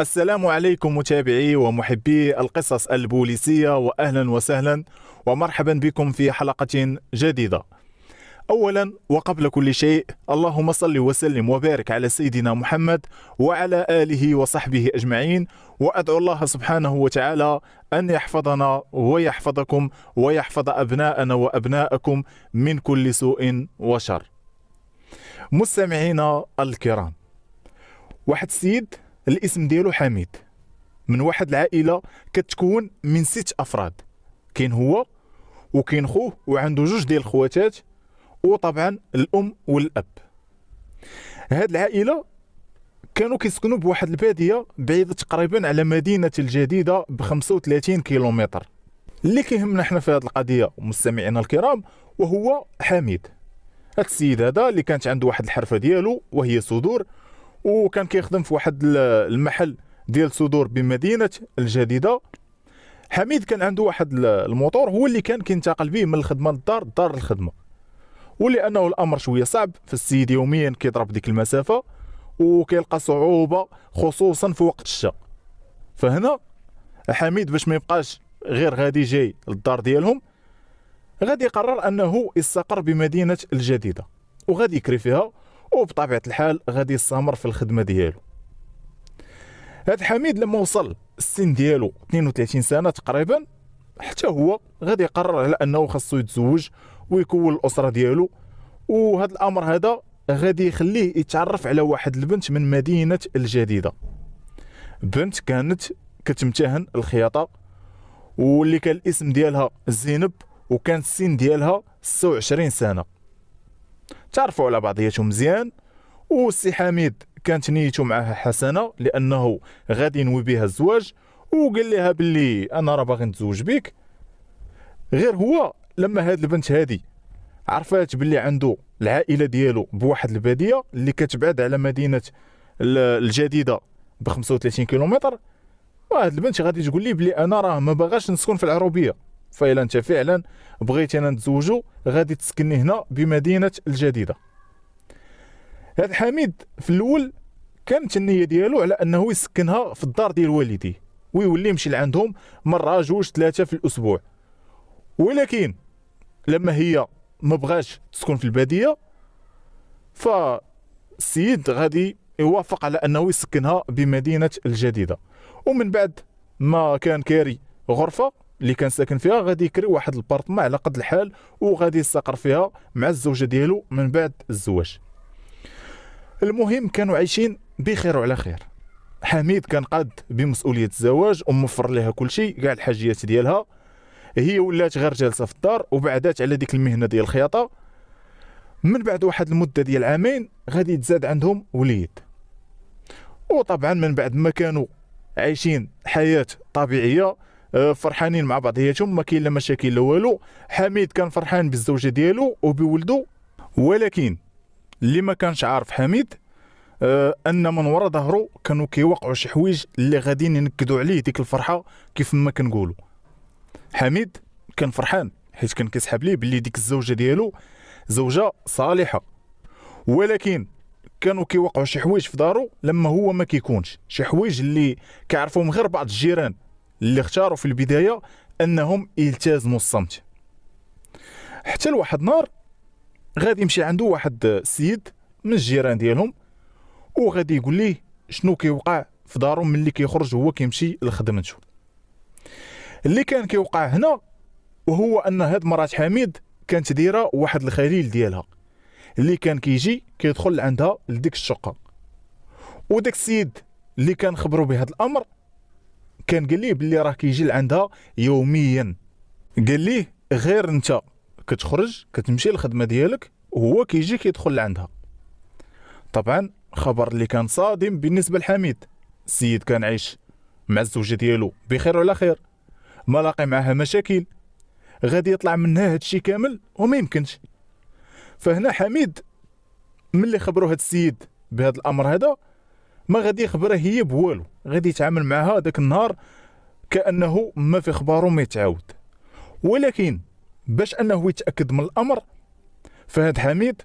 السلام عليكم متابعي ومحبي القصص البوليسية، وأهلا وسهلا ومرحبا بكم في حلقة جديدة. أولا وقبل كل شيء، اللهم صل وسلم وبارك على سيدنا محمد وعلى آله وصحبه أجمعين، وأدعو الله سبحانه وتعالى أن يحفظنا ويحفظكم ويحفظ أبناءنا وأبناءكم من كل سوء وشر. مستمعينا الكرام، واحد السيد الاسم ديالو حميد، من واحد العائله كتكون من 6 افراد. كاين هو وكاين خوه وعنده 2 ديال الخواتات، وطبعا الام والاب. هاد العائله كانوا كيسكنوا بواحد الباديه بعيده تقريبا على مدينه الجديده ب 35 كيلومتر. اللي كيهمنا حنا في هذه القضيه مستمعينا الكرام وهو حميد. هاد السيد هذا اللي كانت عنده واحد الحرفه ديالو وهي صدور، وكان كيخدم في واحد المحل ديال صدور بمدينه الجديده. حميد كان عنده واحد الموتور هو اللي كان كينتقل به من الخدمه للدار الخدمه، ولانه الامر شويه صعب فالسيد يوميا كيضرب ديك المسافه وكيلقى صعوبه خصوصا في وقت الشتاء. فهنا حميد باش ما يبقاش غير غادي جاي للدار ديالهم، غادي يقرر انه يستقر بمدينه الجديده وغادي يكري فيها، وبطبيعه الحال غادي يستمر في الخدمه ديالو. هاد حميد لما وصل السن ديالو 32 سنه تقريبا، حتى هو غادي يقرر على انه خاصو يتزوج ويكون الاسره ديالو. وهذا الامر هذا غادي يخليه يتعرف على واحد البنت من مدينه الجديده، بنت كانت كتمتهن الخياطه واللي كان الاسم ديالها زينب، وكان السن ديالها 26 سنه. تعرفوا على بعضياتهم مزيان، والسي حميد كانت نيته معها حسنه لانه غادي ينوي بها الزواج، وقال لها باللي انا راه باغي نتزوج بك. غير هو لما هاد البنت هادي عرفات باللي عنده العائله ديالو بواحد الباديه اللي كتبعد على مدينه الجديده ب 35 كيلومتر، وهاد البنت غادي تقول لي بلي انا راه ما باغاش نسكن في العروبيه، فإلا انت فعلا بغيتي انا نتزوجو غادي تسكني هنا بمدينه الجديده. هاد حميد في الاول كانت النيه ديالو على انه يسكنها في الدار ديال والديه ويولي يمشي لعندهم مره 2 3 في الاسبوع، ولكن لما هي ما بغاش تسكن في الباديه فالسيد غادي يوافق على انه يسكنها بمدينه الجديده. ومن بعد ما كان كاري غرفه اللي كان ساكن فيها، غادي يكري واحد البارطمه على قد الحال وغادي يستقر فيها مع الزوجه ديالو من بعد الزواج. المهم كانوا عايشين بخير وعلى خير. حميد كان قاد بمسؤوليه الزواج وموفر لها كل شيء، كاع الحاجيات ديالها، هي ولات غير جالسه في الدار وبعدات على ديك المهنه ديال الخياطه. من بعد واحد المده ديال عامين غادي يتزاد عندهم وليد، وطبعا من بعد ما كانوا عايشين حياه طبيعيه فرحانين مع بعضياتهم، ما كاين لا مشاكل لا والو. حميد كان فرحان بالزوجه ديالو وبولده، ولكن اللي ما كانش عارف حميد ان من وراء ظهره كانوا كيوقعوا شي حوايج اللي غاديين ينكدوا عليه ديك الفرحه. كيف ما كنقولوا حميد كان فرحان حيت كان كيسحب ليه باللي ديك الزوجه ديالو زوجه صالحه، ولكن كانوا كيوقعوا شي حوايج في دارو لما هو ما كيكونش، شي حوايج اللي كيعرفوهم غير بعض الجيران اللي اختاروا في البدايه انهم يلتزموا الصمت. حتى لواحد نهار غادي يمشي عنده واحد السيد من الجيران ديالهم وغادي يقول ليه شنو كيوقع في دارو ملي كيخرج هو كيمشي لخدمته. اللي كان كيوقع هنا وهو ان هاد مرات حميد كانت دايره واحد الخليل ديالها اللي كان كيجي كيدخل عندها لديك الشقه، وداك السيد اللي كان خبروا بهذا الامر كان قال ليه باللي راه كيجي لعندها يوميا. قال ليه غير انت كتخرج كتمشي للخدمه ديالك وهو كيجي كيدخل لعندها. طبعا خبر اللي كان صادم بالنسبه لحميد. السيد كان عايش مع الزوجه ديالو بخير وعلى خير، ما لاقي معها مشاكل، غادي يطلع منها هادشي كامل وما يمكنش. فهنا حميد ملي خبروا هاد السيد بهذا الامر هذا ما غادي يخبره هي بوالو، غادي يتعامل معها داك النهار كانه ما في خبارو ما يتعاود. ولكن باش انه يتاكد من الامر فهاد حميد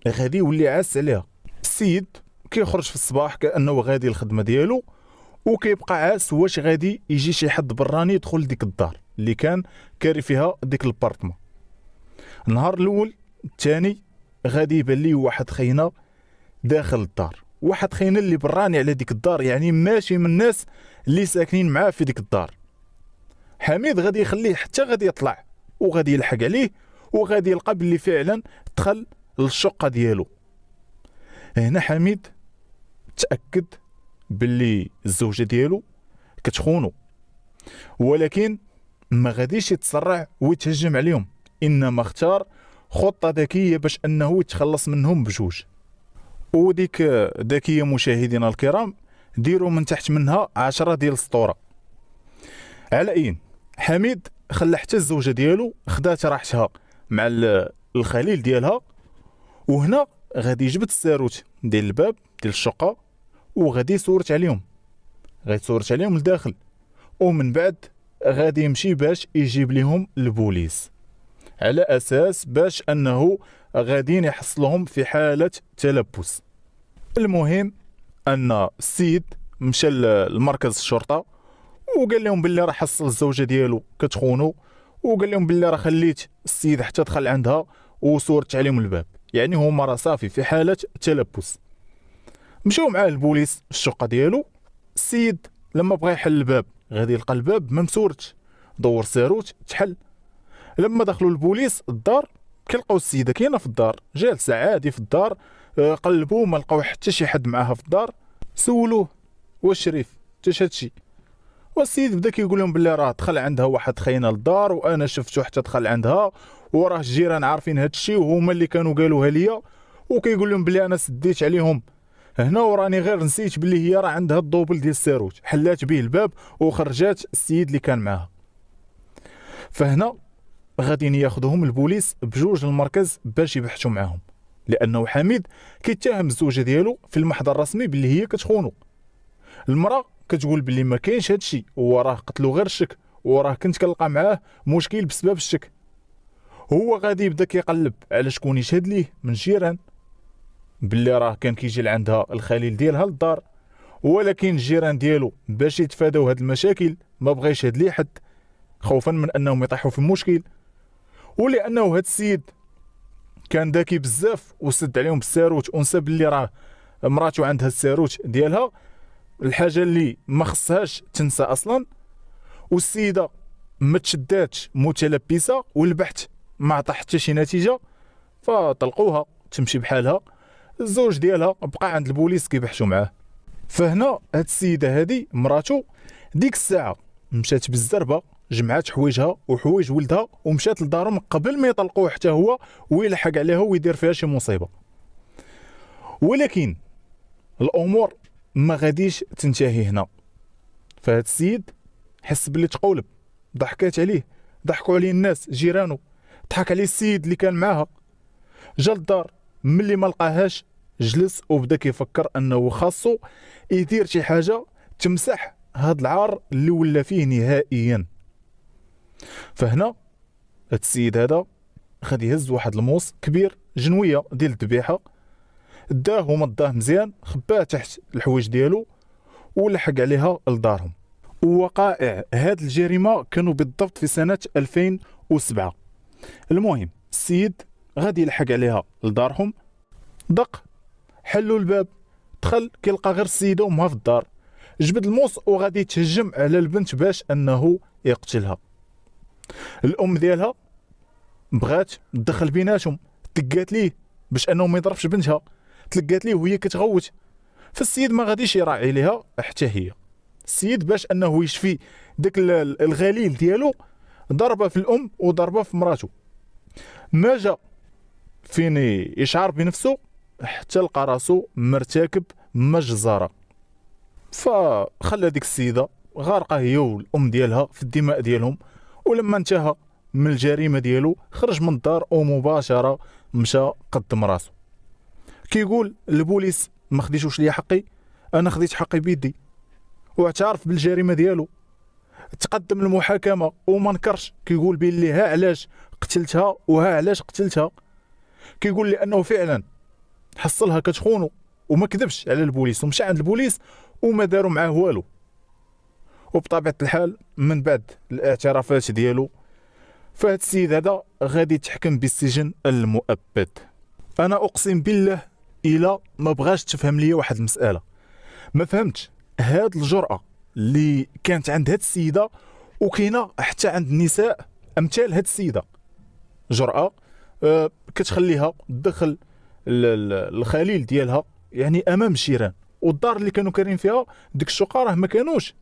غادي يولي عاس عليها. السيد كيخرج في الصباح كانه غادي الخدمه ديالو، وكيبقى عاس واش غادي يجي شي حد براني يدخل لديك الدار اللي كان كاري فيها ديك البارتما. النهار الاول الثاني غادي يبان ليه واحد خينا داخل الدار، واحد خينا اللي براني على ديك الدار، يعني ماشي من الناس اللي ساكنين معاه في ديك الدار. حميد غادي يخليه حتى غادي يطلع وغادي يلحق عليه وغادي يلقى باللي فعلا دخل للشقه ديالو. هنا حميد تاكد باللي الزوجه ديالو كتخونو، ولكن ما غاديش يتسرع ويتهجم عليهم، انما اختار خطه ذكيه باش انه يتخلص منهم بجوج. وديك ذكيه مشاهدينا الكرام، ديروا من تحت منها 10 ديال السطوره. على اين حميد خلى حتى الزوجه ديالو خدات راحتها مع الخليل ديالها، وهنا غادي يجبد الساروت ديال الباب ديال الشقه وغادي يصورت عليهم، غادي يصورت عليهم لداخل، ومن بعد غادي يمشي باش يجيب لهم البوليس على اساس باش انه غاديين يحصلهم في حاله تلبس. المهم ان السيد مشى لمركز الشرطه وقال لهم باللي راه حصل الزوجه ديالو كتخونو، وقال لهم باللي راه خليت السيد حتى دخل عندها وصورت عليهم الباب، يعني هما راه صافي في حاله تلبس. مشاو معاه البوليس الشقه ديالو. السيد لما بغى يحل الباب غادي يلقى الباب ما مسورتش، دور ساروت تحل. لما دخلوا البوليس الدار كيلقاو السيده كاينه في الدار، جالسه عادي في الدار. قلبوا ما لقاو حتى شي حد معاها في الدار. سولوه واش شريف حتى هادشي، والسيد بدا كيقول لهم بلي راه دخل عندها واحد خاينه للدار وانا شفتو حتى دخل عندها، وراه الجيران عارفين هادشي وهما اللي كانوا قالوها ليا، وكيقول لهم بلي انا سديت عليهم هنا وراني غير نسيت بلي هي راه عندها الدوبل ديال الساروت، حلات به الباب وخرجات السيد اللي كان معاها. فهنا غاديين ياخذوهم البوليس بجوج للمركز باش يبحثوا معاهم، لانه حميد كيتهم الزوجه ديالو في المحضر الرسمي باللي هي كتخونو. المراه كتقول باللي ما كاينش هادشي، هو راه قتلو غير الشك، وراه كنت كنلقى معاه مشكل بسبب الشك. هو غادي يبدا كيقلب على شكون يشهد ليه من الجيران باللي راه كان كيجي لعندها الخليل ديالها للدار، ولكن الجيران ديالو باش يتفاداو هاد المشاكل ما بغى يشهد ليه حد خوفا من انهم يطيحوا في المشكل. ولانه هاد السيد كان ذكي بزاف وسد عليهم بالساروت ونسى اللي راه مراته عندها الساروت ديالها، الحاجه اللي ما خصهاش تنسى اصلا، والسيده ما تشداتش متلبسه والبحث ما عطى حتى شي نتيجه، فطلقوها تمشي بحالها. الزوج ديالها بقى عند البوليس كيبحثوا معاه. فهنا هاد السيده هادي مراته ديك الساعه مشات بالزربه، جمعات حوايجها وحوايج ولدها ومشات لدارهم قبل ما يطلقوه حتى هو ويلحق عليها ويدير فيها شي مصيبه. ولكن الامور ما غاديش تنتهي هنا. فهاد السيد حس باللي تقولب، ضحكات عليه، ضحكوا عليه الناس جيرانه، ضحك عليه السيد اللي كان معاها. جا للدار ملي ما لقاهاش جلس وبدا كيفكر انه خاصو يدير شي حاجه تمسح هاد العار اللي ولا فيه نهائيا. فهنا هاد السيد هذا غادي يهز واحد الموس كبير جنويه ديال الذبيحه، داه ومضاه مزيان، خباه تحت الحوايج ديالو ولحق عليها لدارهم. ووقائع هاد الجريمه كانوا بالضبط في سنه 2007. المهم السيد غادي يلحق عليها لدارهم، دق، حلوا الباب، دخل كيلقى غير السيده وامها في الدار، جبد الموس وغادي يتهجم على البنت باش انه يقتلها. الام ديالها بغات تدخل بيناتهم، تلقات ليه باش انه ما يضربش بنتها، تلقات ليه وهي كتغوت، فالسيد ما غاديش يراعي ليها حتى هي. السيد باش انه يشفي داك الغليل ديالو ضربه في الام وضربه في مراته. ما جا فين يشعر بنفسه حتى لقى راسو مرتكب مجزره، فخلى ديك السيده غارقه هي والام ديالها في الدماء ديالهم. ولما انتهى من الجريمه ديالو خرج من الدار ومباشره مشى قدم راسو. كيقول البوليس ما خديتوش ليا حقي، انا خديت حقي بيدي، واعترف بالجريمه ديالو. تقدم المحاكمه وما نكرش، كيقول بلي ها علاش قتلتها وها علاش قتلتها. كيقول لي انه فعلا حصلها كتخونو وما كذبش على البوليس، ومشى عند البوليس وما داروا معاه والو. وبطبيعه الحال من بعد الاعترافات ديالو فهاد السيد هذا غادي يتحكم بالسجن المؤبد. انا اقسم بالله الا ما بغاش تفهم لي واحد المساله، ما فهمتش هاد الجرأة اللي كانت عند هاد السيده وكاينه حتى عند النساء امثال هاد السيده. جرأة كتخليها تدخل الخليل ديالها يعني امام الجيران، والدار اللي كانوا كارين فيها ديك الشقه راه ما كانوش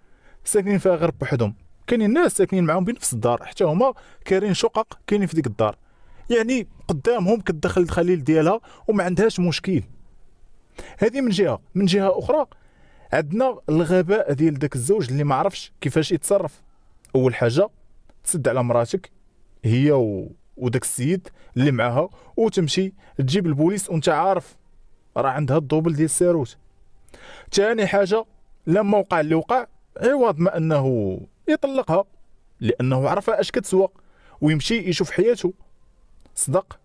ساكنين فيها غير بوحدهم، كاينين ناس ساكنين معاهم بنفس الدار، حتى هما كارين شقق كاينين في ديك الدار، يعني قدامهم كتدخل الخليل ديالها وما عندهاش مشكل. هذه من جهه. من جهه اخرى عندنا الغباء ديال داك الزوج اللي ما عرفش كيفاش يتصرف. اول حاجه تسد على مراتك هي وداك السيد اللي معاها وتمشي تجيب البوليس وانت عارف راه عندها الدوبل ديال الساروت. ثاني حاجه لما وقع اللي وقع عوض ما انه يطلقها لانه عرف اش كتسوى ويمشي يشوف حياته، صدق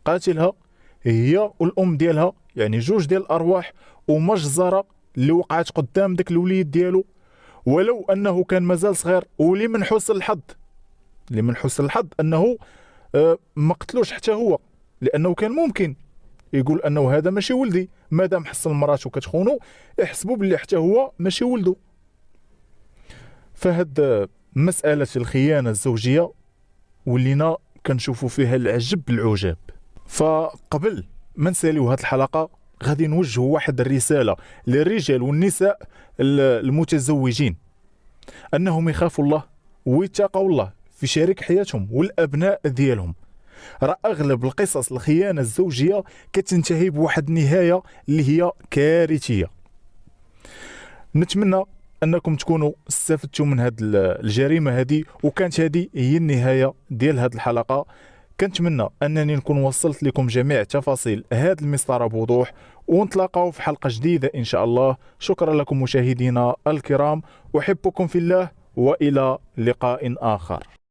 قاتلها هي والام ديالها، يعني جوج ديال الارواح ومجزره اللي وقعت قدام داك الوليد ديالو، ولو انه كان مازال صغير. ولي من حسن الحظ انه ما قتلوش حتى هو، لانه كان ممكن يقول انه هذا ماشي ولدي، مادام حصل مراته كتخونو يحسبوا باللي حتى هو ماشي ولده. فهاد مساله الخيانه الزوجيه ولينا كنشوفوا فيها العجب بالعجاب. فقبل ما نساليو هاد الحلقه غادي نوجهوا واحد الرساله للرجال والنساء المتزوجين انهم يخافوا الله ويتقوا الله في شريك حياتهم والابناء ديالهم. راه اغلب القصص الخيانه الزوجيه كتنتهي بواحد النهايه اللي هي كارثيه. نتمنى انكم تكونوا استفدتوا من هاد الجريمه هذه، وكانت هذه هي النهايه ديال هاد الحلقه. كنتمنى انني نكون وصلت لكم جميع تفاصيل هاد المسطره بوضوح، ونتلاقاو في حلقه جديده ان شاء الله. شكرا لكم مشاهدينا الكرام، احبكم في الله، والى لقاء اخر.